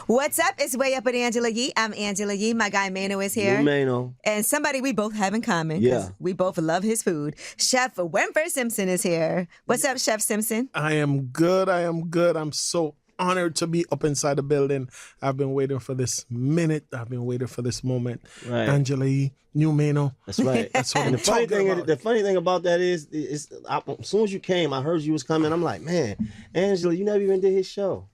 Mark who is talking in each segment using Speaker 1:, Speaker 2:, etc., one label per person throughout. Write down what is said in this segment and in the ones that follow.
Speaker 1: What's up? It's Way Up with Angela Yee. I'm Angela Yee. My guy Mano is here.
Speaker 2: Mano.
Speaker 1: And somebody we both have in common.
Speaker 2: Yeah.
Speaker 1: We both love his food. Chef Winford Simpson is here. What's up, Chef Simpson?
Speaker 3: I am good. I'm so honored to be up inside the building. I've been waiting for this minute. I've been waiting for this moment.
Speaker 2: Right.
Speaker 3: Angela Yee, new Mano.
Speaker 2: That's right.
Speaker 3: That's what
Speaker 2: And
Speaker 3: I'm talking about.
Speaker 2: the funny thing about that is as soon as you came, I heard you was coming. I'm like, man, Angela, you never even did his show.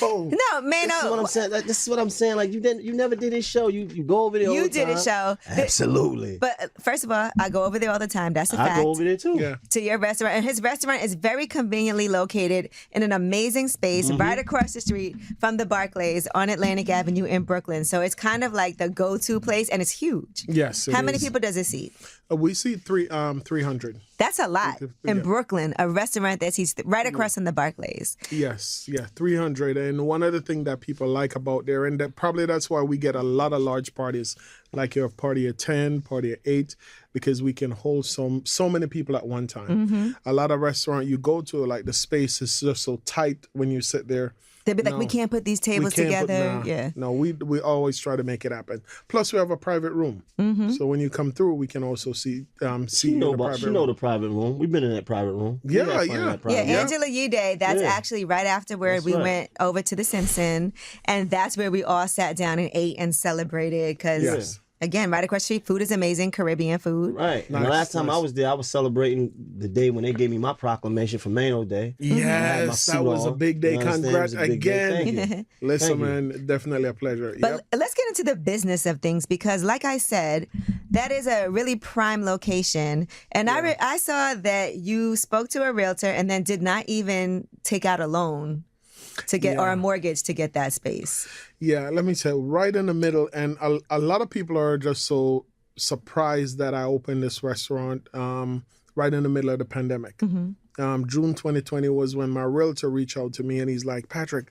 Speaker 3: Oh,
Speaker 1: No, Mano.
Speaker 2: This is what I'm saying. This is what I'm saying. Like you never did his show. You go over there. all
Speaker 1: You
Speaker 2: the
Speaker 1: did
Speaker 2: time.
Speaker 1: a show.
Speaker 2: Absolutely.
Speaker 1: But first of all, I go over there all the time. That's a fact.
Speaker 2: I go over there too.
Speaker 3: yeah.
Speaker 1: To your restaurant. And his restaurant is very conveniently located in an amazing space right across the street from the Barclays on Atlantic Avenue in Brooklyn. So it's kind of like the go-to place, and it's huge.
Speaker 3: Yes.
Speaker 1: How many people does it seat?
Speaker 3: We see 300.
Speaker 1: That's a lot. In
Speaker 3: Yeah.
Speaker 1: Brooklyn, a restaurant that seats right across from the Barclays.
Speaker 3: Yes, yeah, 300. And one other thing that people like about there, and that's why we get a lot of large parties, like your party of 10, party of 8, because we can hold so many people at one time. A lot of restaurant you go to, like the space is just so tight when you sit there.
Speaker 1: They'd be like,
Speaker 3: No.
Speaker 1: we can't put these
Speaker 3: We
Speaker 1: tables
Speaker 3: can't
Speaker 1: together.
Speaker 3: put,
Speaker 1: Yeah.
Speaker 3: No, we always try to make it happen. Plus, we have a private room, so when you come through, we can also see
Speaker 2: She
Speaker 3: you
Speaker 2: know
Speaker 3: in the private
Speaker 2: she
Speaker 3: room.
Speaker 2: know the private room. We've been in that private room. We
Speaker 3: Yeah,
Speaker 2: had fun in
Speaker 3: yeah.
Speaker 2: that private
Speaker 1: Yeah,
Speaker 2: room.
Speaker 1: Angela Yee Day, that's
Speaker 2: Yeah.
Speaker 1: actually right after where
Speaker 2: That's
Speaker 1: we
Speaker 2: right.
Speaker 1: went over to the Simpson, and that's where we all sat down and ate and celebrated because,
Speaker 3: Yes.
Speaker 1: again, right across the street, food is amazing, Caribbean food.
Speaker 2: Right. And
Speaker 3: Nice,
Speaker 2: the last time
Speaker 3: nice.
Speaker 2: I was there, I was celebrating the day when they gave me my proclamation for Mano Day. I had my
Speaker 3: Yes,
Speaker 2: suit
Speaker 3: that was a
Speaker 2: on.
Speaker 3: big day.
Speaker 2: You understand? It was
Speaker 3: Congrats
Speaker 2: a big day.
Speaker 3: again.
Speaker 2: Thank you.
Speaker 3: Listen,
Speaker 2: Thank you.
Speaker 3: man, definitely a pleasure.
Speaker 1: But
Speaker 3: Yep.
Speaker 1: let's get into the business of things because, like I said, that is a really prime location. And I saw that you spoke to a realtor and then did not even take out a loan to get or a mortgage to get that space.
Speaker 3: Yeah, let me tell you, right in the middle, and a lot of people are just so surprised that I opened this restaurant right in the middle of the pandemic. June 2020 was when my realtor reached out to me and he's like, Patrick,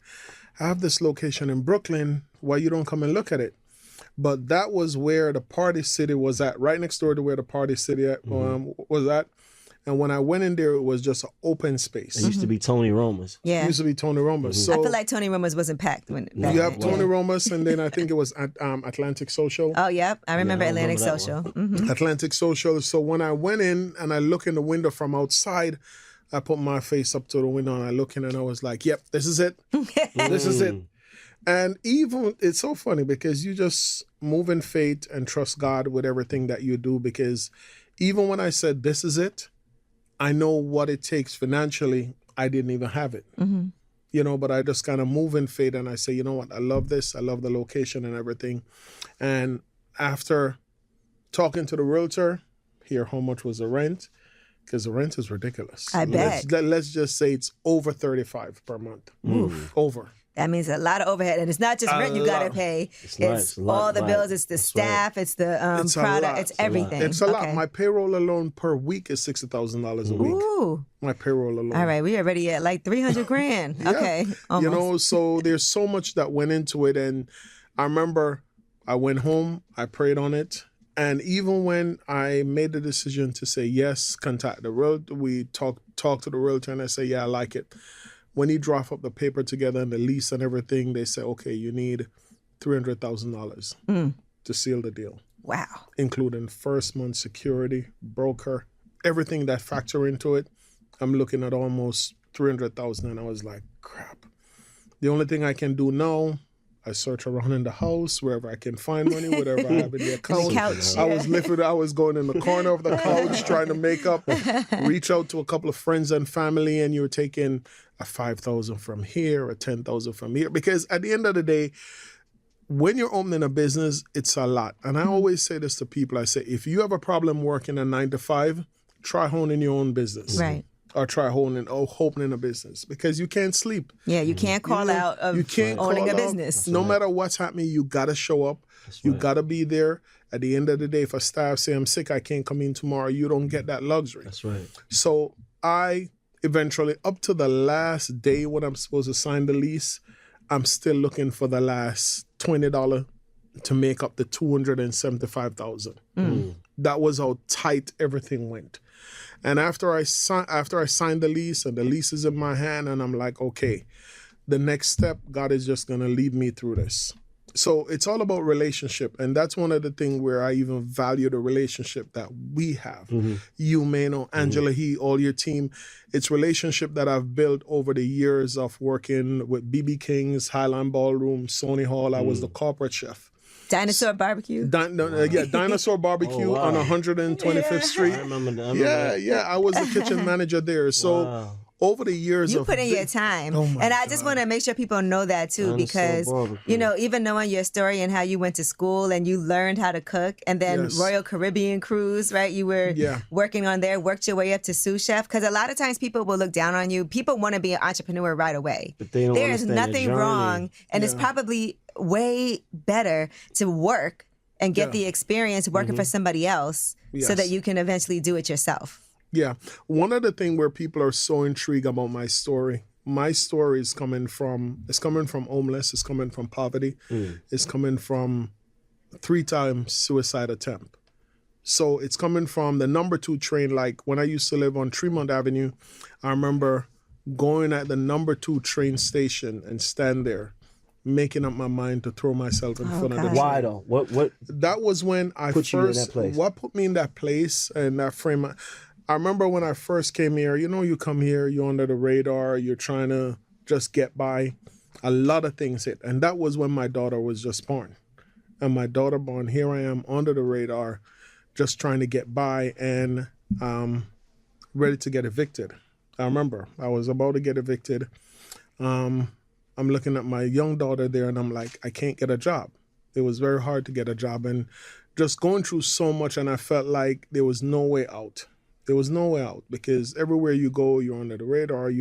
Speaker 3: I have this location in Brooklyn. Why you don't come and look at it? But that was where the Party City was at, right next door to where the Party City was at. And when I went in there, it was just an open space.
Speaker 2: It used to be Tony Roma's.
Speaker 1: Yeah.
Speaker 3: It used to be Tony Roma's. So
Speaker 1: I feel like Tony Roma's wasn't packed when back
Speaker 3: you have
Speaker 1: then.
Speaker 3: Tony Roma's, and then I think it was at Atlantic Social.
Speaker 1: Oh, yep. I remember
Speaker 2: I
Speaker 1: Atlantic
Speaker 2: remember that
Speaker 1: Social.
Speaker 2: one.
Speaker 1: Mhm.
Speaker 3: Atlantic Social. So when I went in and I look in the window from outside, I put my face up to the window and I look in and I was like, yep, this is it. This is it. And even, it's so funny because you just move in faith and trust God with everything that you do, because even when I said, this is it, I know what it takes financially. I didn't even have it, but I just kind of move in faith and I say, you know what? I love this. I love the location and everything. And after talking to the realtor, hear how much was the rent, because the rent is ridiculous.
Speaker 1: I bet.
Speaker 3: Let's just say it's over $35 per month. Over.
Speaker 1: That means a lot of overhead. And it's not just rent you got to
Speaker 3: lot.
Speaker 1: pay.
Speaker 2: It's
Speaker 1: It's
Speaker 2: a lot,
Speaker 1: all the
Speaker 2: right.
Speaker 1: bills. It's the
Speaker 2: That's right.
Speaker 1: staff. It's the
Speaker 3: It's a
Speaker 1: product.
Speaker 3: lot.
Speaker 1: It's
Speaker 3: It's a lot.
Speaker 1: everything.
Speaker 3: It's a lot.
Speaker 1: Okay.
Speaker 3: My payroll alone per week is $60,000 a week.
Speaker 1: Ooh.
Speaker 3: My payroll alone.
Speaker 1: All right. We already at like 300 grand.
Speaker 3: Yeah.
Speaker 1: Okay. Almost.
Speaker 3: So there's so much that went into it. And I remember I went home, I prayed on it. And even when I made the decision to say yes, contact the realtor, we talked to the realtor and I say, yeah, I like it. When he draft up the paper together and the lease and everything, they say, okay, you need $300,000 to seal the deal,
Speaker 1: Wow.
Speaker 3: including first month security, broker, everything that factor into it. I'm looking at almost $300,000, and I was like, crap. The only thing I can do now, I search around in the house, wherever I can find money, whatever I have in the account.
Speaker 1: couch,
Speaker 3: I was going in the corner of the couch trying to make up, reach out to a couple of friends and family, and you're taking a $5,000 from here, a $10,000 from here. Because at the end of the day, when you're opening a business, it's a lot. And I always say this to people. I say, if you have a problem working a 9 to 5, try owning your own business.
Speaker 1: Right.
Speaker 3: Or try opening a business, because you can't sleep.
Speaker 1: Yeah. You can't call out of
Speaker 3: You can't
Speaker 1: owning
Speaker 3: call
Speaker 1: a
Speaker 3: out.
Speaker 1: business.
Speaker 3: No matter what's happening, you got to show up. You got to be there. At the end of the day, if a staff say, I'm sick, I can't come in tomorrow, you don't get that luxury.
Speaker 2: That's right.
Speaker 3: So I eventually, up to the last day when I'm supposed to sign the lease, I'm still looking for the last $20 to make up the $275,000. That was how tight everything went. And after I signed the lease, and the lease is in my hand, and I'm like, okay, the next step, God is just going to lead me through this. So it's all about relationship. And that's one of the things where I even value the relationship that we have. You, Mano, Angela, all your team. It's relationship that I've built over the years of working with BB King's, Highland Ballroom, Sony Hall. I was the corporate chef.
Speaker 1: Dinosaur Barbecue?
Speaker 3: Dinosaur Barbecue on 125th Street.
Speaker 2: I remember that.
Speaker 3: I was the kitchen manager there. So over the years
Speaker 1: you put in your time. And I just want to make sure people know that too, because, you know, even knowing your story and how you went to school and you learned how to cook, and then Royal Caribbean Cruise, right? You were working on there, worked your way up to sous chef. Because a lot of times people will look down on you. People want to be an entrepreneur right away.
Speaker 2: But they don't
Speaker 1: there is nothing wrong. And it's probably way better to work and get the experience working for somebody else so that you can eventually do it yourself.
Speaker 3: Yeah. One of the things where people are so intrigued about my story is coming from homeless, it's coming from poverty, it's coming from 3 times suicide attempt. So it's coming from the number 2 train. Like when I used to live on Tremont Avenue, I remember going at the number 2 train station and stand there, making up my mind to throw myself in front of the train.
Speaker 2: Why though? What?
Speaker 3: That was when I
Speaker 2: put you in that place?
Speaker 3: What put me in that place and that frame? I remember when I first came here, you know, you come here, you're under the radar, you're trying to just get by. A lot of things hit. And that was when my daughter was just born. And my daughter born, here I am under the radar, just trying to get by and ready to get evicted. I remember I was about to get evicted. I'm looking at my young daughter there and I'm like, I can't get a job. It was very hard to get a job and just going through so much, and I felt like there was no way out. There was no way out because everywhere you go, you're under the radar. When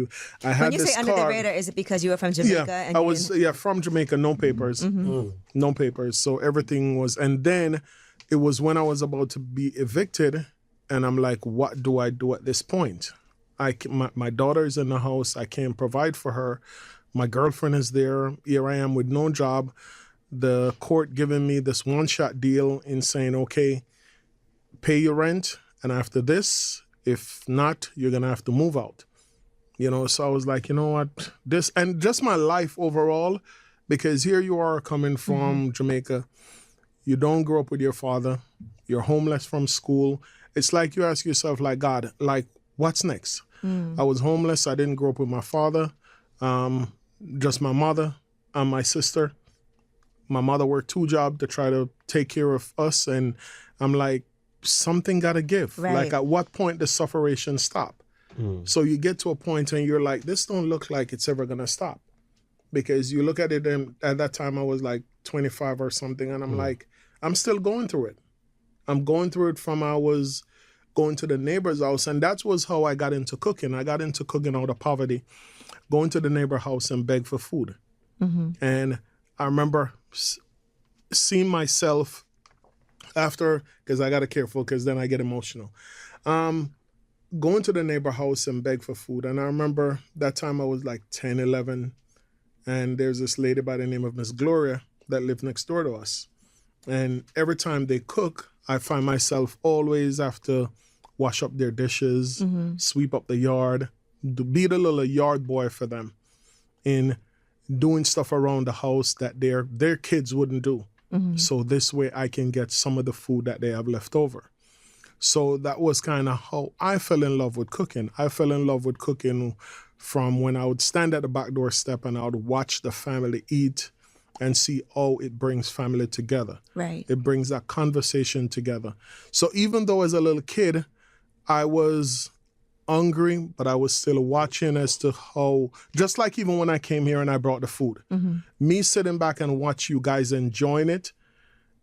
Speaker 3: you say
Speaker 1: under the radar, is it because you were from Jamaica?
Speaker 3: Yeah, I was from Jamaica, no papers, no papers. So everything was, and then it was when I was about to be evicted, and I'm like, what do I do at this point? My daughter is in the house. I can't provide for her. My girlfriend is there. Here I am with no job. The court giving me this one-shot deal in saying, okay, pay your rent. And after this, if not, you're going to have to move out. You know, so I was like, you know what? This, and just my life overall, because here you are coming from Jamaica. You don't grow up with your father. You're homeless from school. It's like you ask yourself, like, God, like, what's next? I was homeless. I didn't grow up with my father. Just my mother and my sister. My mother worked 2 jobs to try to take care of us. And I'm like, something got to give.
Speaker 1: Right.
Speaker 3: Like, at what point does sufferation stop? So you get to a point and you're like, this don't look like it's ever going to stop. Because you look at it, and at that time I was like 25 or something. And I'm like, I'm still going through it. I'm going through it from I was going to the neighbor's house. And that was how I got into cooking. I got into cooking out of poverty, going to the neighbor's house and beg for food. And I remember seeing myself after, because I got to be careful because then I get emotional, going to the neighbor house and beg for food. And I remember that time I was like 10, 11, and there's this lady by the name of Miss Gloria that lived next door to us. And every time they cook, I find myself always have to wash up their dishes, sweep up the yard, be the little yard boy for them in doing stuff around the house that their kids wouldn't do. So this way I can get some of the food that they have left over. So that was kind of how I fell in love with cooking. I fell in love with cooking from when I would stand at the back door step and I would watch the family eat and see, oh, it brings family together.
Speaker 1: Right.
Speaker 3: It brings that conversation together. So even though as a little kid, I was hungry, but I was still watching as to how, just like even when I came here and I brought the food, me sitting back and watch you guys enjoying it,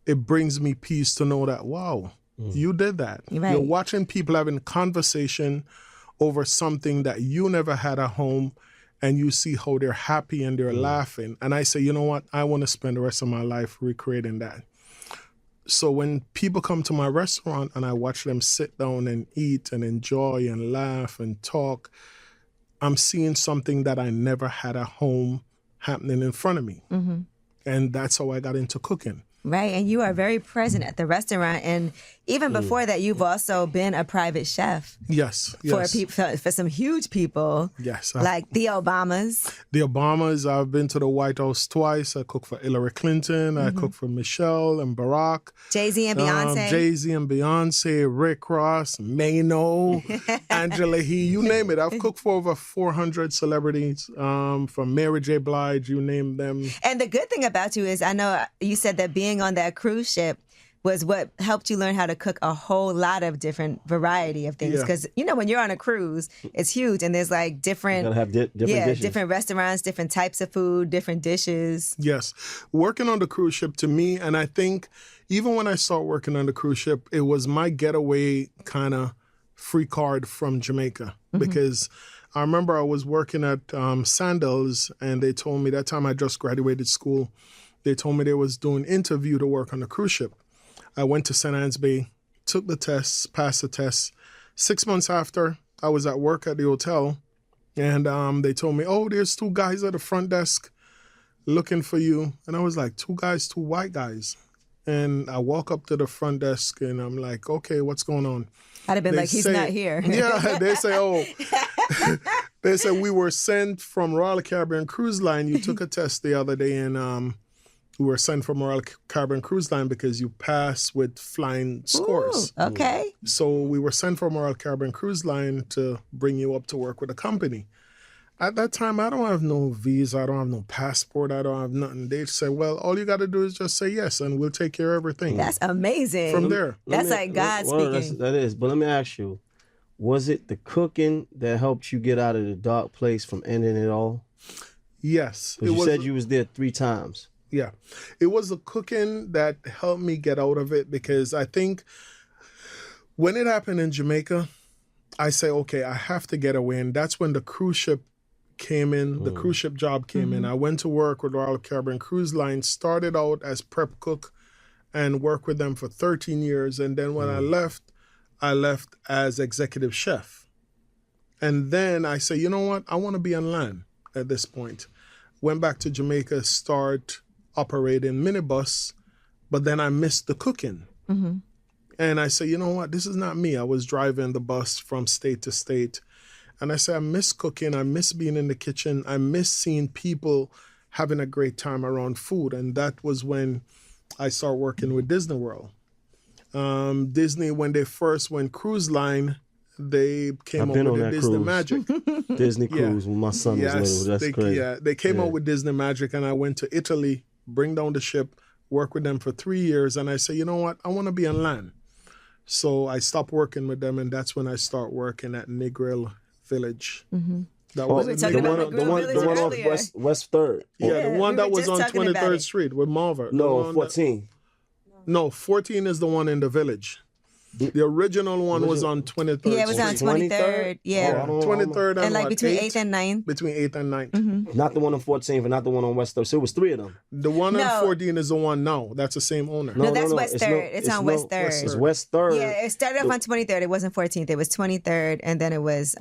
Speaker 3: it brings me peace to know that, wow, you did that.
Speaker 1: Right.
Speaker 3: You're watching people having conversation over something that you never had at home, and you see how they're happy and they're laughing. And I say, you know what? I want to spend the rest of my life recreating that. So when people come to my restaurant and I watch them sit down and eat and enjoy and laugh and talk, I'm seeing something that I never had at home happening in front of me. And that's how I got into cooking.
Speaker 1: Right, and you are very present at the restaurant, and even before that, you've also been a private chef
Speaker 3: Yes.
Speaker 1: for some huge people.
Speaker 3: Yes.
Speaker 1: Like the Obamas.
Speaker 3: The Obamas, I've been to the White House twice. I cooked for Hillary Clinton. I cooked for Michelle and Barack.
Speaker 1: Jay-Z and Beyonce.
Speaker 3: Jay-Z and Beyonce, Rick Ross, Mano, Angela Yee, you name it. I've cooked for over 400 celebrities, from Mary J. Blige, you name them.
Speaker 1: And the good thing about you is, I know you said that being on that cruise ship was what helped you learn how to cook a whole lot of different variety of things. Because, when you're on a cruise, it's huge. And there's like different,
Speaker 2: You gotta have different dishes.
Speaker 1: different restaurants, different types of food, different dishes.
Speaker 3: Yes. Working on the cruise ship to me, and I think even when I started working on the cruise ship, it was my getaway kind of free card from Jamaica. Because I remember I was working at Sandals, and they told me that time I just graduated school. They told me they was doing interview to work on the cruise ship. I went to St. Anne's Bay, took the tests, passed the tests. 6 months after, I was at work at the hotel, and they told me, oh, there's 2 guys at the front desk looking for you. And I was like, 2 guys, 2 white guys. And I walk up to the front desk, and I'm like, okay, what's going on?
Speaker 1: I'd have been like, he's not here.
Speaker 3: Yeah, they say, oh, they said, we were sent from Royal Caribbean Cruise Line. You took a test the other day, and we were sent from Royal Caribbean Cruise Line because you passed with flying scores.
Speaker 1: Ooh, okay.
Speaker 3: So we were sent from Royal Caribbean Cruise Line to bring you up to work with a company. At that time, I don't have no visa, I don't have no passport, I don't have nothing. They said, well, all you got to do is just say yes, and we'll take care of everything.
Speaker 1: That's amazing.
Speaker 3: From there.
Speaker 1: That's like God speaking.
Speaker 2: That is. But let me ask you, was it the cooking that helped you get out of the dark place from ending it all?
Speaker 3: Yes.
Speaker 2: Because you said you was there 3 times.
Speaker 3: Yeah. It was the cooking that helped me get out of it, because I think when it happened in Jamaica, I say, okay, I have to get away. And that's when the cruise ship came in, the cruise ship job came in. I went to work with Royal Caribbean Cruise Line, started out as prep cook and worked with them for 13 years. And then when I left as executive chef. And then I say, you know what? I want to be on land at this point. Went back to Jamaica, start operating minibus, but then I missed the cooking. And I say, you know what? This is not me. I was driving the bus from state to state. And I say, I miss cooking. I miss being in the kitchen. I miss seeing people having a great time around food. And that was when I started working with Disney World. Disney, when they first went cruise line, they came up with the Disney
Speaker 2: cruise.
Speaker 3: Magic.
Speaker 2: Disney cruise when my son was little. That's crazy.
Speaker 3: Yeah, they came up with Disney Magic, and I went to Italy, bring down the ship, work with them for 3 years. And I say, you know what? I want to be on land. So I stopped working with them, and that's when I start working at Negril Village. That was
Speaker 1: the one
Speaker 2: off West 3rd.
Speaker 3: Yeah, the one that was on 23rd Street with Marva.
Speaker 2: No, 14.
Speaker 3: No, 14 is the one in the village. The original one was on 23rd.
Speaker 1: Yeah, it was on 23rd. Yeah.
Speaker 3: 23rd
Speaker 1: and like between 8th and 9th.
Speaker 3: Between 8th and 9th.
Speaker 2: Not the one on 14th and not the one on West 3rd. So it was 3 of them.
Speaker 3: The one on 14 is the one now. That's the same owner.
Speaker 1: No, that's West 3rd. It's on West 3rd.
Speaker 2: It's West 3rd.
Speaker 1: Yeah, it started off on 23rd. It wasn't 14th. It was 23rd, and then it was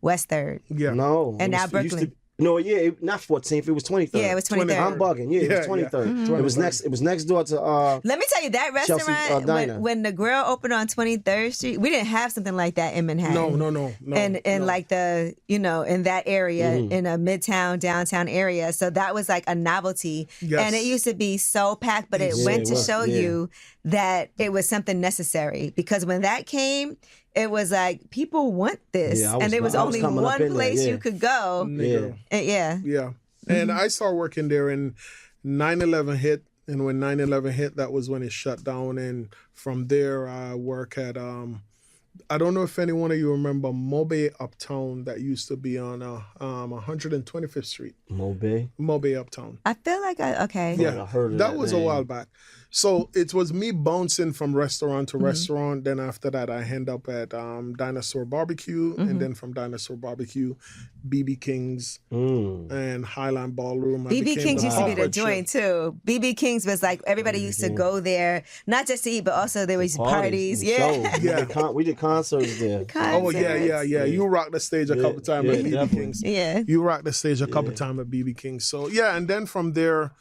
Speaker 1: West 3rd.
Speaker 3: Yeah.
Speaker 2: No.
Speaker 1: And now Brooklyn.
Speaker 2: Not 14th. It was 23rd.
Speaker 1: Yeah, it was 23rd.
Speaker 2: I'm bugging. Yeah, it was 23rd. It was next. It was next door to.
Speaker 1: Let me tell you, that restaurant when the grill opened on 23rd Street, we didn't have something like that in Manhattan.
Speaker 3: No.
Speaker 1: And like the in that area, in a midtown downtown area, so that was like a novelty.
Speaker 3: Yes.
Speaker 1: And it used to be so packed, but it went to show you that it was something necessary, because when that came, it was like, people want this. And there was only one place you could go.
Speaker 3: Yeah. And I started working there, and 9/11 hit. And when 9/11 hit, that was when it shut down. And from there, I work at, I don't know if any one of you remember Mobay Uptown that used to be on 125th Street. Mobay Uptown.
Speaker 1: I feel like
Speaker 3: Yeah,
Speaker 2: I heard of
Speaker 3: that was
Speaker 2: name.
Speaker 3: a while back. So it was me bouncing from restaurant to restaurant. Then after that, I end up at Dinosaur Barbecue. And then from Dinosaur Barbecue, BB King's and Highland Ballroom.
Speaker 1: BB King's used to be the joint too. BB King's was like, everybody used to go there, not just to eat, but also there was parties.
Speaker 3: Yeah.
Speaker 2: We did concerts there.
Speaker 3: Oh, yeah. You rocked the stage a couple times at BB King's.
Speaker 1: Yeah.
Speaker 3: You rocked the stage a couple times at BB King's. So, yeah, and then from there,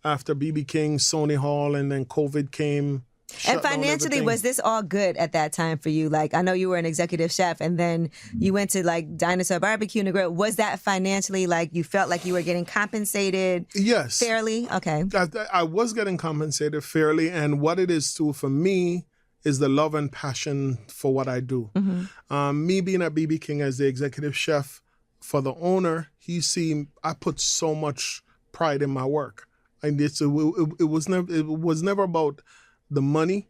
Speaker 3: after BB King, Sony Hall, and then COVID came.
Speaker 1: And financially, was this all good at that time for you? Like, I know you were an executive chef, and then you went to like Dinosaur Barbecue and the Grill. Was that financially, like, you felt like you were getting compensated?
Speaker 3: Yes.
Speaker 1: Fairly? Okay.
Speaker 3: I was getting compensated fairly, and what it is too for me is the love and passion for what I do. Me being at BB King as the executive chef, for the owner, I put so much pride in my work, and it was never about the money.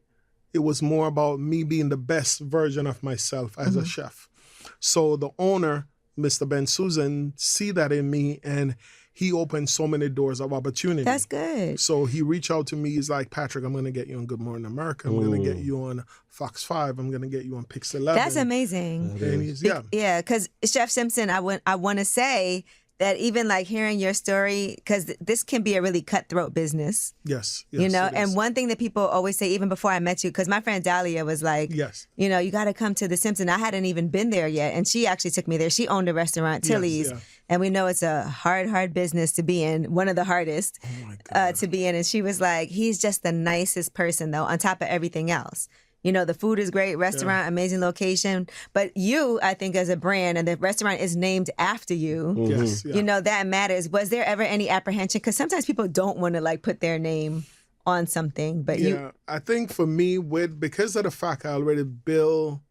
Speaker 3: It was more about me being the best version of myself as a chef. So the owner, Mr. Ben Susan, see that in me, and he opened so many doors of opportunity.
Speaker 1: That's good.
Speaker 3: So he reached out to me. He's like, Patrick, I'm going to get you on Good Morning America. I'm going to get you on Fox 5. I'm going to get you on Pix 11.
Speaker 1: That's amazing.
Speaker 3: And
Speaker 1: yeah, because Chef Simpson, I want to say that even like hearing your story, because this can be a really cutthroat business.
Speaker 3: Yes.
Speaker 1: You know, and one thing that people always say, even before I met you, because my friend Dahlia was like,
Speaker 3: yes,
Speaker 1: you know, you got to come to the Simpson. I hadn't even been there yet. And she actually took me there. She owned a restaurant, Tilly's.
Speaker 3: Yes, yeah.
Speaker 1: And we know it's a hard business to be in, one of the hardest to be in. And she was like, he's just the nicest person, though, on top of everything else. You know, the food is great, restaurant, amazing location. But you, I think, as a brand, and the restaurant is named after you,
Speaker 3: yes,
Speaker 1: you know, that matters. Was there ever any apprehension? Because sometimes people don't want to, like, put their name on something. But
Speaker 3: I think for me, because of the fact I already built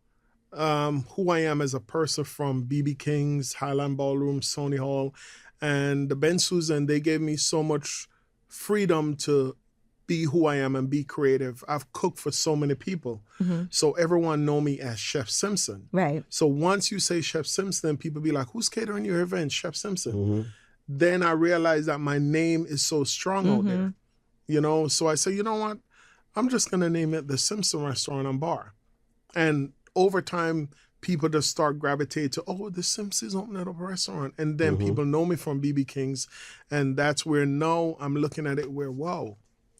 Speaker 3: who I am as a person from BB King's, Highland Ballroom, Sony Hall, and the Ben Susan, they gave me so much freedom to be who I am and be creative. I've cooked for so many people. So everyone know me as Chef Simpson.
Speaker 1: Right.
Speaker 3: So once you say Chef Simpson, people be like, who's catering your event? Chef Simpson. Then I realized that my name is so strong out there. You know, so I say, you know what? I'm just going to name it the Simpson Restaurant and Bar. And over time, people just start gravitate to, the Simpsons opening up a restaurant. And then people know me from BB King's. And that's where now I'm looking at it where, wow,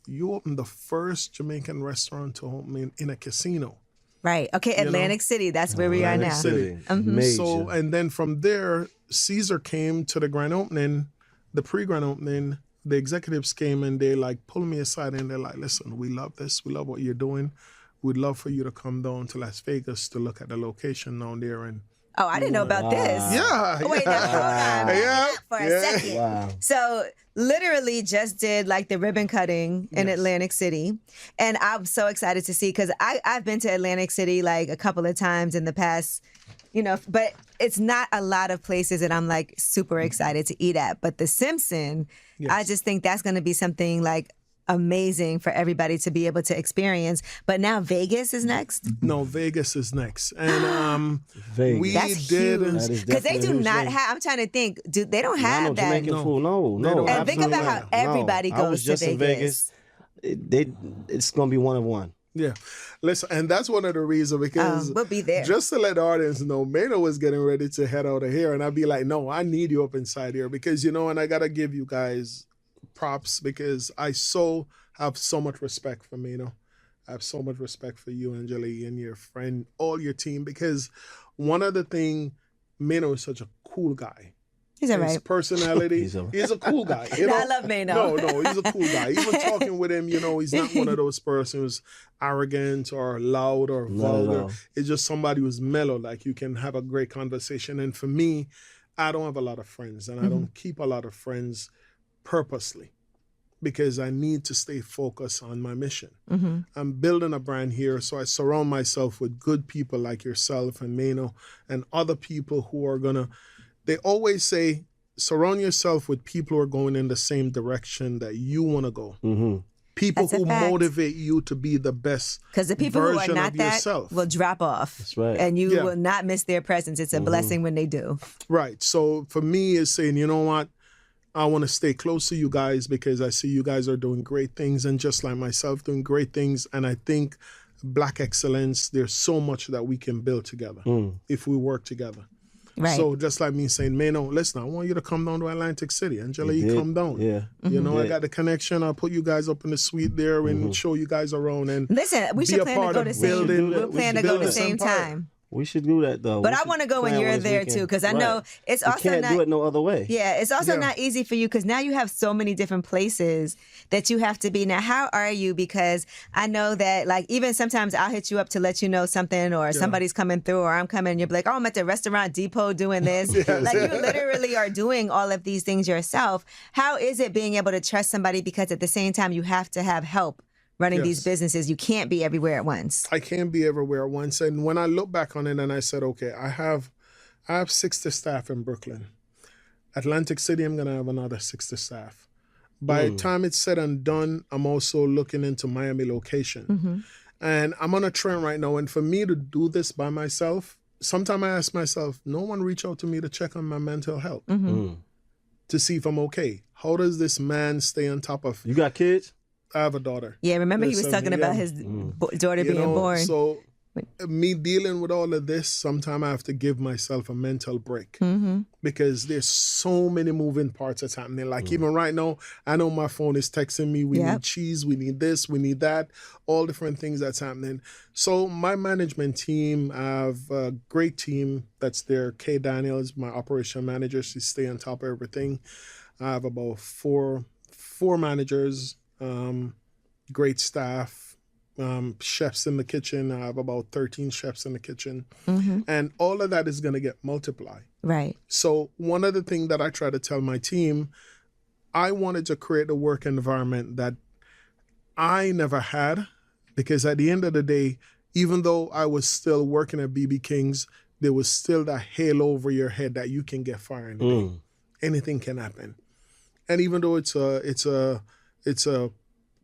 Speaker 3: you opened the first Jamaican restaurant to open in a casino.
Speaker 1: Right. Okay, Atlantic City. That's where we are now.
Speaker 3: City. So, and then from there, Caesar came to the grand opening, the pre-grand opening. The executives came and they like pulled me aside and they're like, listen, we love this. We love what you're doing. We'd love for you to come down to Las Vegas to look at the location down there. And
Speaker 1: oh, I didn't know about this.
Speaker 3: Yeah.
Speaker 1: Wait, now hold on. For a second.
Speaker 2: Wow.
Speaker 1: So literally just did like the ribbon cutting in Atlantic City. And I'm so excited to see, because I've been to Atlantic City like a couple of times in the past, you know, but it's not a lot of places that I'm like super excited to eat at. But the Simpson, I just think that's going to be something like amazing for everybody to be able to experience. But now Vegas is next?
Speaker 3: No, Vegas is next. And
Speaker 2: Vegas.
Speaker 3: we
Speaker 1: That's
Speaker 3: did
Speaker 1: huge. Because they do not have, I'm trying to think, they don't have that.
Speaker 2: Jamaican food, no.
Speaker 1: And think about how everybody
Speaker 2: I was
Speaker 1: goes
Speaker 2: just
Speaker 1: to
Speaker 2: in Vegas. It's going to be one of one.
Speaker 3: Yeah. Listen, and that's one of the reasons, because
Speaker 1: we'll be there.
Speaker 3: Just to let the audience know, Maino was getting ready to head out of here, and I'd be like, no, I need you up inside here, because, you know, and I got to give you guys props, because I have so much respect for Maino. I have so much respect for you, Angeli, and your friend, all your team, because one of the things, Maino is such a cool guy.
Speaker 1: He's all right.
Speaker 3: His personality, he's a cool guy. You know?
Speaker 1: I love Maino.
Speaker 3: No, he's a cool guy. Even talking with him, you know, he's not one of those persons arrogant or loud or vulgar. It's just somebody who's mellow, like you can have a great conversation. And for me, I don't have a lot of friends, and I don't keep a lot of friends purposely, because I need to stay focused on my mission. I'm building a brand here, so I surround myself with good people like yourself and Maino and other people who are going to, they always say, surround yourself with people who are going in the same direction that you want to go. People who motivate you to be the best version of yourself.
Speaker 1: Because the people who are not that will drop off.
Speaker 2: That's right.
Speaker 1: And you will not miss their presence. It's a blessing when they do.
Speaker 3: Right. So for me, it's saying, you know what? I want to stay close to you guys, because I see you guys are doing great things, and just like myself, doing great things. And I think Black excellence, there's so much that we can build together if we work together.
Speaker 1: Right.
Speaker 3: So just like me saying, Maino, listen, I want you to come down to Atlantic City. Angela, you come down.
Speaker 2: Yeah.
Speaker 3: You know, I got the connection. I'll put you guys up in the suite there and show you guys around. And
Speaker 1: listen, we should plan to go the same. We'll plan to go the same time.
Speaker 2: We should do that though.
Speaker 1: But
Speaker 2: We
Speaker 1: I
Speaker 2: should
Speaker 1: want to go when
Speaker 2: plan
Speaker 1: you're
Speaker 2: one this
Speaker 1: there
Speaker 2: weekend.
Speaker 1: too, because I
Speaker 2: Right.
Speaker 1: know it's
Speaker 2: You
Speaker 1: also
Speaker 2: can't
Speaker 1: not.
Speaker 2: do it no other way.
Speaker 1: Yeah, it's also
Speaker 3: Yeah.
Speaker 1: not easy for you because now you have so many different places that you have to be. Now, how are you? Because I know that, like, even sometimes I'll hit you up to let you know something, or somebody's coming through, or I'm coming, and you'll be like, oh, I'm at the restaurant depot doing this. Like, you literally are doing all of these things yourself. How is it being able to trust somebody? Because at the same time, you have to have help running these
Speaker 3: Yes.
Speaker 1: businesses. You can't be everywhere at once.
Speaker 3: I can't be everywhere at once. And when I look back on it and I said, okay, I have 60 staff in Brooklyn. Atlantic City, I'm going to have another 60 staff. By the time it's said and done, I'm also looking into Miami location. And I'm on a trend right now. And for me to do this by myself, sometimes I ask myself, no one reach out to me to check on my mental health, to see if I'm okay. How does this man stay on top of...
Speaker 2: You got kids?
Speaker 3: I have a daughter.
Speaker 1: Yeah, remember he was
Speaker 3: So,
Speaker 1: talking about
Speaker 3: yeah.
Speaker 1: his daughter
Speaker 3: You
Speaker 1: being
Speaker 3: know,
Speaker 1: born.
Speaker 3: So me dealing with all of this, sometimes I have to give myself a mental break because there's so many moving parts that's happening. Like even right now, I know my phone is texting me, we need cheese, we need this, we need that, all different things that's happening. So my management team, I have a great team that's there. Kay Daniels, my operation manager, she stay on top of everything. I have about four managers, great staff, chefs in the kitchen. I have about 13 chefs in the kitchen. And all of that is going to get multiplied.
Speaker 1: Right.
Speaker 3: So one of the things that I try to tell my team, I wanted to create a work environment that I never had, because at the end of the day, even though I was still working at BB King's, there was still that halo over your head that you can get fired today. Anything can happen. And even though it's a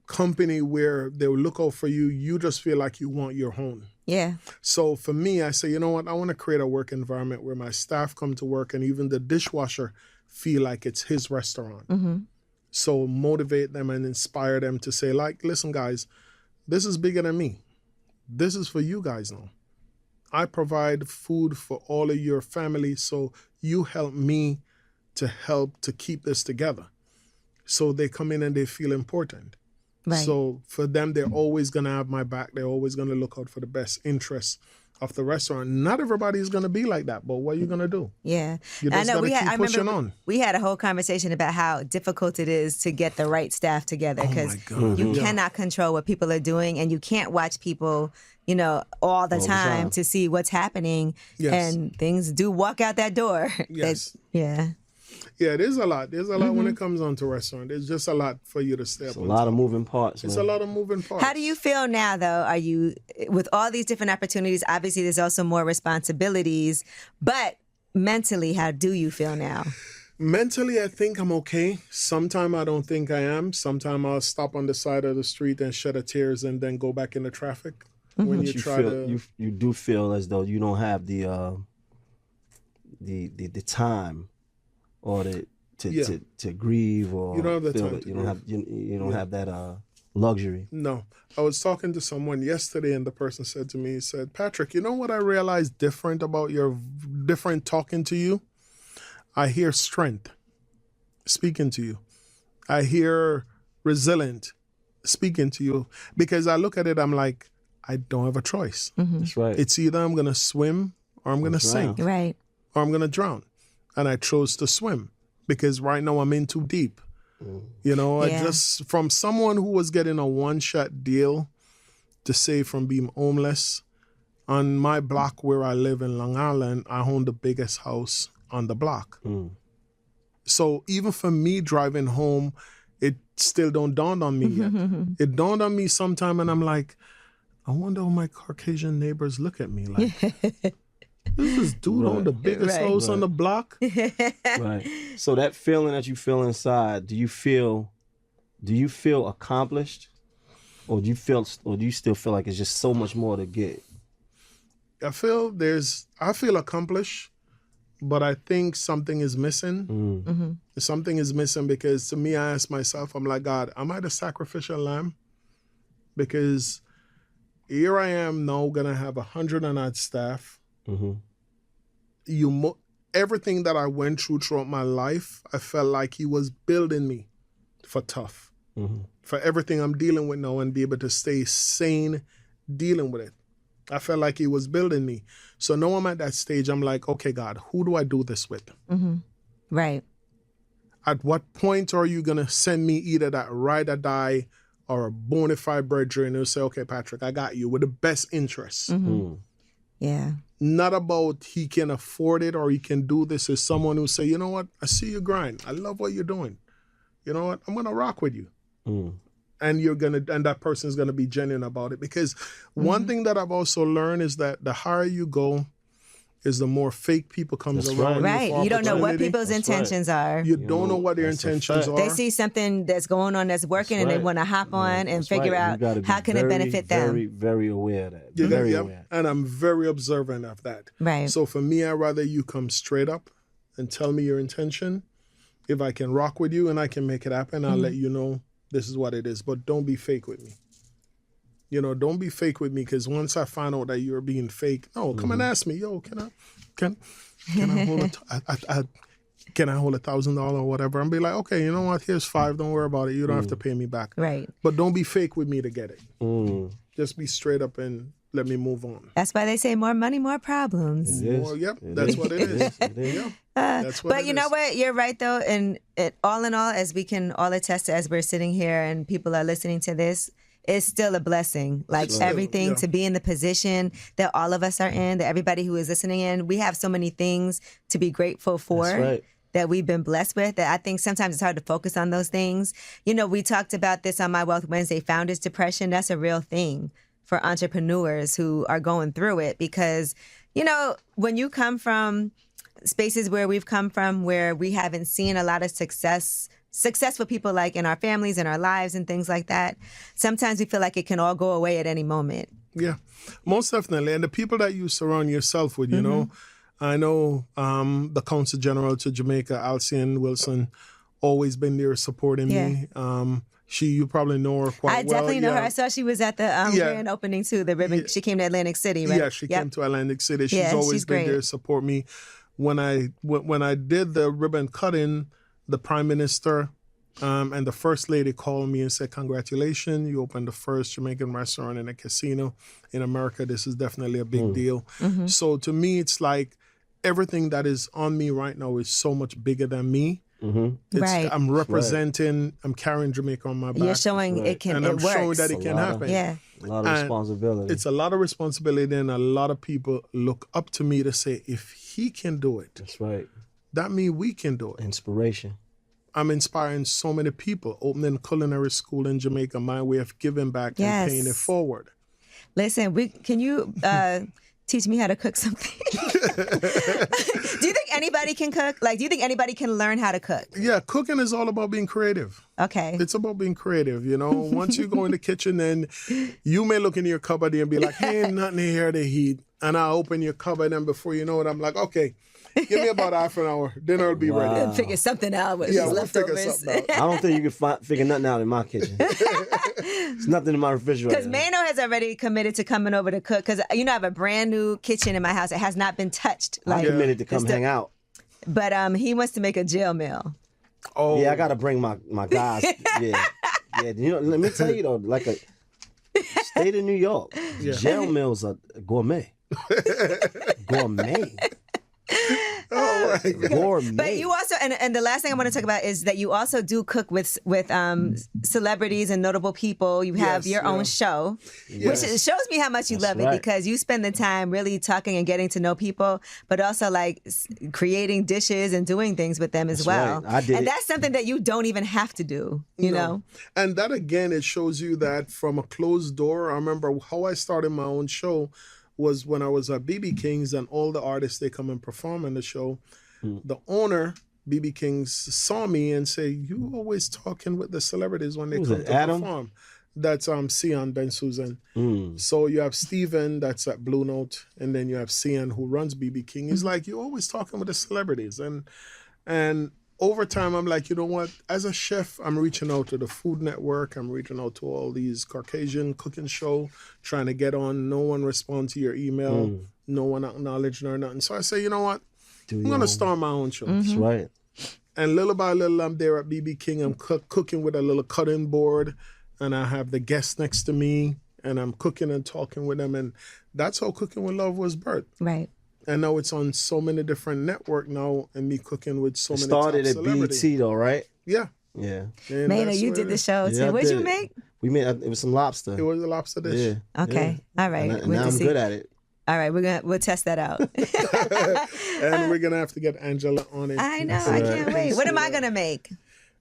Speaker 3: company where they'll look out for you, you just feel like you want your own.
Speaker 1: Yeah.
Speaker 3: So for me, I say, you know what? I want to create a work environment where my staff come to work and even the dishwasher feel like it's his restaurant. So motivate them and inspire them to say, like, listen, guys, this is bigger than me. This is for you guys now. I provide food for all of your family, so you help me to help to keep this together. So they come in and they feel important.
Speaker 1: Right.
Speaker 3: So for them, they're always going to have my back. They're always going to look out for the best interests of the restaurant. Not everybody's going to be like that, but what are you going to do?
Speaker 1: Yeah.
Speaker 3: You just got to keep pushing on.
Speaker 1: We had a whole conversation about how difficult it is to get the right staff together, because you cannot control what people are doing, and you can't watch people, you know, all the time to see what's happening.
Speaker 3: Yes.
Speaker 1: And things do walk out that door.
Speaker 3: Yes.
Speaker 1: Yeah.
Speaker 3: Yeah, there's a lot. There's a lot when it comes on to restaurant. There's just a lot for you to step
Speaker 2: It's
Speaker 3: on.
Speaker 2: a lot of moving parts,
Speaker 3: It's
Speaker 2: man.
Speaker 3: a lot of moving parts.
Speaker 1: How do you feel now, though? Are you, with all these different opportunities, obviously there's also more responsibilities, but mentally, how do you feel now?
Speaker 3: Mentally, I think I'm okay. Sometimes I don't think I am. Sometimes I'll stop on the side of the street and shed a tears and then go back into traffic. When you try to...
Speaker 2: You do feel as though you don't have the time or to grieve, or
Speaker 3: You don't have the
Speaker 2: feel
Speaker 3: time
Speaker 2: it.
Speaker 3: to
Speaker 2: You don't have you don't have that luxury.
Speaker 3: No. I was talking to someone yesterday and the person said to me, he said, Patrick, you know what I realized different about your different talking to you? I hear strength speaking to you. I hear resilient speaking to you, because I look at it, I'm like, I don't have a choice.
Speaker 2: That's right.
Speaker 3: It's either I'm going to swim or I'm going to sink,
Speaker 1: Right.
Speaker 3: or I'm going to drown. And I chose to swim because right now I'm in too deep. You know, I just, from someone who was getting a one-shot deal to save from being homeless, on my block where I live in Long Island, I own the biggest house on the block. So even for me driving home, it still don't dawn on me yet. It dawned on me sometime and I'm like, I wonder how my Caucasian neighbors look at me like, this is dude on the biggest house on the block.
Speaker 2: Right. So that feeling that you feel inside, do you feel accomplished, or do you still feel like it's just so much more to get?
Speaker 3: I feel accomplished, but I think something is missing. Something is missing, because to me, I ask myself, I'm like, God, am I the sacrificial lamb? Because here I am now gonna have 100 and odd staff. Everything that I went throughout my life, I felt like he was building me for tough, for everything I'm dealing with now, and be able to stay sane dealing with it. I felt like he was building me. So now I'm at that stage, I'm like, okay, God, who do I do this with?
Speaker 1: Right.
Speaker 3: At what point are you going to send me either that ride or die or a bona fide brethren who say, okay, Patrick, I got you with the best interests.
Speaker 1: Yeah.
Speaker 3: Not about he can afford it or he can do this. Is someone who say, you know what, I see you grind. I love what you're doing. You know what, I'm going to rock with you. And that person's going to be genuine about it. Because one thing that I've also learned is that the higher you go, is the more fake people comes around.
Speaker 1: Right. You don't know what people's intentions are.
Speaker 3: You don't know what their intentions are.
Speaker 1: They see something that's going on that's working and they want to hop on and figure out how can it benefit them.
Speaker 2: Very, very aware of that.
Speaker 3: Very aware. And I'm very observant of that.
Speaker 1: Right.
Speaker 3: So for me, I'd rather you come straight up and tell me your intention. If I can rock with you and I can make it happen, I'll let you know this is what it is. But don't be fake with me. You know, don't be fake with me, because once I find out that you're being fake, come and ask me, yo, can I hold can I hold $1,000 or whatever? And be like, okay, you know what? Here's $5. Don't worry about it. You don't have to pay me back.
Speaker 1: Right.
Speaker 3: But don't be fake with me to get it. Just be straight up and let me move on.
Speaker 1: That's why they say more money, more problems.
Speaker 3: That's what it is. That's what
Speaker 1: but you know what? You're right, though. And all in all, as we can all attest to as we're sitting here and people are listening to this, it's still a blessing. Like everything to be in the position that all of us are in, that everybody who is listening in, we have so many things to be grateful for. That we've been blessed with, that I think sometimes it's hard to focus on those things. You know, we talked about this on My Wealth Wednesday, Founders Depression. That's a real thing for entrepreneurs who are going through it, because, you know, when you come spaces where we've come from, where we haven't seen a lot of successful people like in our families and our lives and things like that, sometimes we feel like it can all go away at any moment.
Speaker 3: Yeah, most definitely. And the people that you surround yourself with, you know, I know the Consul General to Jamaica, Alcian Wilson, always been there supporting me. You probably know her quite well.
Speaker 1: I definitely know her. I saw she was at the grand opening too, the ribbon. She came to Atlantic City, right?
Speaker 3: Yeah, she came to Atlantic City. She's always been there to support me. When I did the ribbon cutting, the Prime Minister and the First Lady called me and said, congratulations, you opened the first Jamaican restaurant in a casino in America. This is definitely a big deal. So to me, it's like everything that is on me right now is so much bigger than me. I'm representing, I'm carrying Jamaica on my back.
Speaker 1: You're showing it can,
Speaker 3: and
Speaker 1: it
Speaker 3: I'm
Speaker 1: works.
Speaker 3: showing that it can happen.
Speaker 1: Yeah.
Speaker 2: A lot of responsibility.
Speaker 3: It's a lot of responsibility, and a lot of people look up to me to say, if he can do it,
Speaker 2: that's right,
Speaker 3: that means we can do it.
Speaker 2: Inspiration.
Speaker 3: I'm inspiring so many people, opening culinary school in Jamaica, my way of giving back and paying it forward.
Speaker 1: Listen, can you teach me how to cook something? Do you think anybody can cook? Like, do you think anybody can learn how to cook?
Speaker 3: Yeah, cooking is all about being creative.
Speaker 1: Okay.
Speaker 3: It's about being creative, you know. Once you go in the kitchen, and you may look in your cupboard and be like, hey, ain't nothing here to heat. And I open your cupboard, and before you know it, I'm like, okay, give me about half an hour. Dinner will be ready.
Speaker 1: Figure something out with
Speaker 3: we'll
Speaker 1: leftovers.
Speaker 3: Figure something out.
Speaker 2: I don't think you can figure nothing out in my kitchen. There's nothing in my refrigerator.
Speaker 1: Because Maino has already committed to coming over to cook. Because, you know, I have a brand new kitchen in my house. It has not been touched.
Speaker 2: I'm committed to come hang out.
Speaker 1: But he wants to make a jail meal.
Speaker 3: Oh.
Speaker 2: Yeah, I got to bring my guys. Yeah. You know, let me tell you, though, like a state of New York, jail meals are gourmet. Gourmet.
Speaker 3: Oh my God.
Speaker 2: Gourmet.
Speaker 1: But you also, and the last thing I want to talk about is that you also do cook with celebrities and notable people. You have your own show, which shows me how much you love it, because you spend the time really talking and getting to know people, but also like creating dishes and doing things with them as well.
Speaker 2: Right. I did
Speaker 1: and that's something that you don't even have to do, you know?
Speaker 3: And that, again, it shows you that from a closed door. I remember how I started my own show was when I was at BB King's, and all the artists, they come and perform in the show. The owner, BB King's, saw me and say, you always talking with the celebrities when they come to perform. That's Seale Ben Susan. So you have Steven, that's at Blue Note, and then you have Seale, who runs BB King. He's like, you always talking with the celebrities. And over time, I'm like, you know what? As a chef, I'm reaching out to the Food Network. I'm reaching out to all these Caucasian cooking show, trying to get on. No one responds to your email. No one acknowledged or nothing. So I say, you know what? I'm going to start my own show.
Speaker 2: That's right.
Speaker 3: And little by little, I'm there at BB King. I'm cooking with a little cutting board, and I have the guests next to me. and I'm cooking and talking with them, and that's how Cooking with Love was birthed.
Speaker 1: Right.
Speaker 3: And now it's on so many different network now, and me cooking with so many
Speaker 2: Started
Speaker 3: top
Speaker 2: at
Speaker 3: celebrities.
Speaker 2: BET though, right?
Speaker 3: Yeah.
Speaker 2: Yeah.
Speaker 3: And
Speaker 1: Maynard,
Speaker 3: that's
Speaker 1: you
Speaker 3: what
Speaker 1: did
Speaker 3: it
Speaker 1: the
Speaker 3: is.
Speaker 1: show too.
Speaker 2: I
Speaker 1: What'd you
Speaker 2: did.
Speaker 1: make?
Speaker 2: We made it was some lobster.
Speaker 3: It was a lobster dish.
Speaker 2: Yeah.
Speaker 1: Okay.
Speaker 2: Yeah.
Speaker 1: All right.
Speaker 2: And
Speaker 1: We'll
Speaker 2: now I'm
Speaker 1: see.
Speaker 2: good at it.
Speaker 1: All right, we'll test that out.
Speaker 3: And we're gonna have to get Angela on it.
Speaker 1: I know, I can't wait. What am I gonna make?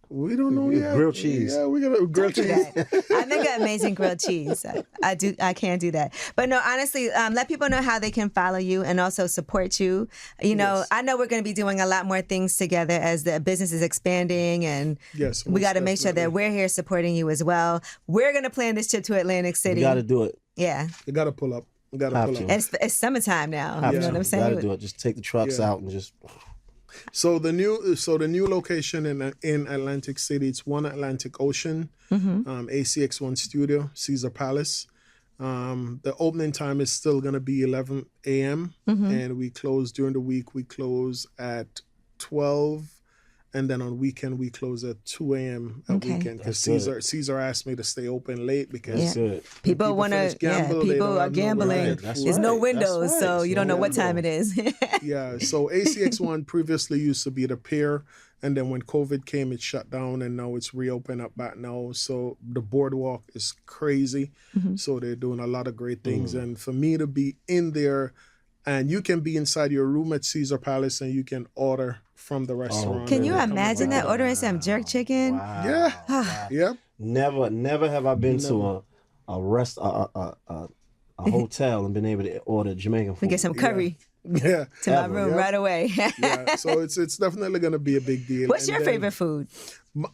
Speaker 3: We don't know yet.
Speaker 2: Grilled cheese.
Speaker 3: Yeah, we're gonna grilled cheese.
Speaker 1: I make an amazing grilled cheese. I can't do that. But no, honestly, let people know how they can follow you and also support you. You know,
Speaker 3: Yes.
Speaker 1: I know we're going to be doing a lot more things together as the business is expanding, and
Speaker 3: Yes,
Speaker 1: we
Speaker 3: most
Speaker 1: got to make sure that
Speaker 3: definitely.
Speaker 1: we're here supporting you as well. We're going to plan this trip to Atlantic City.
Speaker 2: You got to do it.
Speaker 1: Yeah.
Speaker 3: You gotta pull up. You gotta
Speaker 2: Have
Speaker 3: pull
Speaker 2: to.
Speaker 3: up.
Speaker 1: It's summertime now.
Speaker 2: Have
Speaker 1: You know
Speaker 2: to.
Speaker 1: what I'm
Speaker 2: You got to
Speaker 1: saying?
Speaker 2: do it. Just take the trucks
Speaker 3: Yeah.
Speaker 2: out and just.
Speaker 3: So the new location in Atlantic City, it's One Atlantic Ocean, ACX1 Studio, Caesar Palace. The opening time is still gonna be 11 a.m. And we close during the week. We close at 12, and then on weekend we close at 2 a.m. at
Speaker 1: Okay.
Speaker 3: weekend because
Speaker 2: That's good.
Speaker 3: Caesar asked me to stay open late because
Speaker 1: Yeah.
Speaker 2: Good.
Speaker 1: People want
Speaker 3: finish
Speaker 1: to,
Speaker 3: gamble, they
Speaker 1: people
Speaker 3: don't
Speaker 1: are
Speaker 3: have nowhere to
Speaker 1: gambling.
Speaker 3: get
Speaker 2: That's
Speaker 3: food.
Speaker 1: There's no
Speaker 2: right.
Speaker 1: windows,
Speaker 2: That's
Speaker 1: so
Speaker 2: right.
Speaker 1: you don't know what
Speaker 2: No
Speaker 1: time it is.
Speaker 3: Yeah, so ACX1 previously used to be the pier, and then when COVID came, it shut down, and now it's reopened up back now. So the boardwalk is crazy. So they're doing a lot of great things, and for me to be in there, and you can be inside your room at Caesar Palace, and you can order from the restaurant.
Speaker 1: Can
Speaker 3: and
Speaker 1: you
Speaker 3: they come
Speaker 1: imagine that
Speaker 3: around.
Speaker 1: ordering some jerk chicken?
Speaker 2: Wow.
Speaker 3: Yeah.
Speaker 2: Wow.
Speaker 3: Yep.
Speaker 2: Never have I been to a hotel and been able to order Jamaican food.
Speaker 1: We get some curry
Speaker 3: Yeah.
Speaker 1: to my
Speaker 2: Ever,
Speaker 1: room
Speaker 3: yeah.
Speaker 1: right away.
Speaker 3: Yeah. So it's definitely gonna be a big deal.
Speaker 1: What's
Speaker 3: And
Speaker 1: your
Speaker 3: then
Speaker 1: favorite food?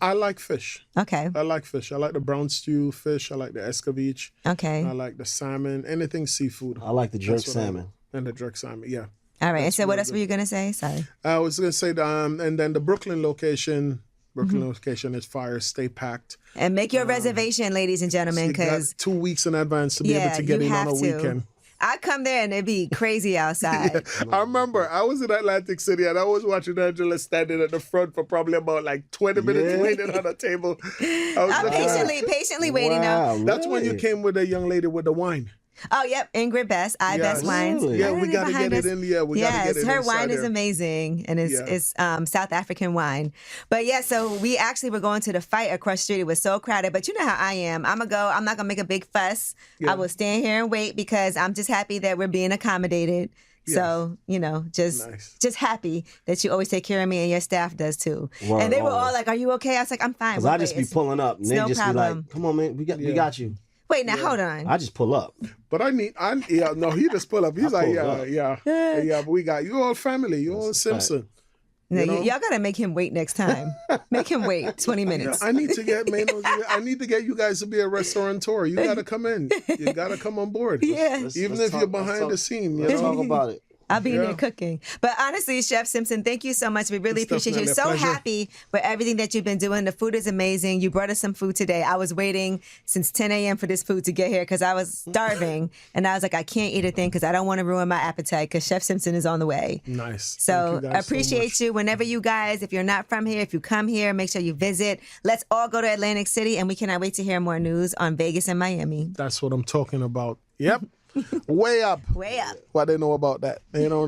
Speaker 3: I like fish.
Speaker 1: Okay.
Speaker 3: I like fish. I like the brown stew fish. I like the escovitch.
Speaker 1: Okay.
Speaker 3: I like the salmon. Anything seafood.
Speaker 2: I like the jerk
Speaker 3: That's what I
Speaker 2: salmon.
Speaker 3: And the jerk salmon. Yeah.
Speaker 1: All right. And so what
Speaker 3: really
Speaker 1: else were you going to say? Sorry.
Speaker 3: I was gonna say and then the Brooklyn location. Location is fire. Stay packed.
Speaker 1: And make your reservation, ladies and gentlemen,
Speaker 3: You got
Speaker 1: because
Speaker 3: 2 weeks in advance to be able to get
Speaker 1: you
Speaker 3: in on
Speaker 1: have
Speaker 3: a
Speaker 1: to.
Speaker 3: weekend.
Speaker 1: I come there and it'd be crazy outside.
Speaker 3: I remember I was in Atlantic City and I was watching Angela standing at the front for probably about like 20 minutes
Speaker 2: Yeah.
Speaker 3: waiting on a table. I was
Speaker 1: I'm
Speaker 3: like,
Speaker 1: patiently waiting now.
Speaker 2: Wow,
Speaker 3: That's when you
Speaker 2: really?
Speaker 3: came with a young lady with the wine.
Speaker 1: Oh, yep. Ingrid Best, Best Wines.
Speaker 2: Really?
Speaker 3: Yeah,
Speaker 1: Right
Speaker 3: we got to
Speaker 1: behind
Speaker 3: get it
Speaker 1: us.
Speaker 3: in. Yeah, we got to
Speaker 1: Yes,
Speaker 3: get it
Speaker 1: her
Speaker 3: inside
Speaker 1: wine is
Speaker 3: there.
Speaker 1: amazing, and
Speaker 3: Yeah.
Speaker 1: it's South African wine. But yeah, so we actually were going to the fight across the street. It was so crowded, but you know how I am. I'm gonna go. I'm not gonna make a big fuss.
Speaker 3: Yeah.
Speaker 1: I will stand here and wait because I'm just happy that we're being accommodated. So just
Speaker 3: Nice.
Speaker 1: just happy that you always take care of me and your staff does too.
Speaker 2: Word,
Speaker 1: and they were all
Speaker 2: always.
Speaker 1: like, "Are you okay?" I was like, "I'm fine."
Speaker 2: Because
Speaker 1: We'll
Speaker 2: I just
Speaker 1: wait.
Speaker 2: be
Speaker 1: It's-
Speaker 2: pulling up and they
Speaker 1: no
Speaker 2: just be
Speaker 1: problem.
Speaker 2: like, "Come on, man, we
Speaker 3: Yeah.
Speaker 2: got you."
Speaker 1: Wait, now hold on.
Speaker 2: I just pull up.
Speaker 3: But no, he just pull up. He's like,
Speaker 2: pulled
Speaker 3: yeah,
Speaker 2: up.
Speaker 3: but we got you all family. You all
Speaker 2: That's a fact.
Speaker 3: Simpson.
Speaker 1: No,
Speaker 3: you know?
Speaker 1: y'all gotta make him wait next time. Make him wait 20 minutes.
Speaker 3: I need to get I need to get you guys to be a restaurateur. You got to come in. You got to come on board.
Speaker 1: Yeah.
Speaker 3: Even
Speaker 2: Let's
Speaker 3: if you're
Speaker 2: talk-
Speaker 3: behind the
Speaker 2: let's
Speaker 3: scene, you
Speaker 2: Let's
Speaker 3: know.
Speaker 2: talk about it.
Speaker 1: I'll be in
Speaker 3: Yeah.
Speaker 1: there cooking. But honestly, Chef Simpson, thank you so much. We really
Speaker 3: It's
Speaker 1: appreciate you.
Speaker 3: definitely a
Speaker 1: So
Speaker 3: pleasure.
Speaker 1: happy for everything that you've been doing. The food is amazing. You brought us some food today. I was waiting since 10 a.m. for this food to get here because I was starving. And I was like, I can't eat a thing because I don't want to ruin my appetite because Chef Simpson is on the way.
Speaker 3: Nice.
Speaker 1: So
Speaker 3: Thank you guys
Speaker 1: appreciate
Speaker 3: much.
Speaker 1: you. Whenever you guys, if you're not from here, if you come here, make sure you visit. Let's all go to Atlantic City, and we cannot wait to hear more news on Vegas and Miami.
Speaker 3: That's what I'm talking about. Yep. Way up.
Speaker 1: Way up.
Speaker 3: What they know about that. You know.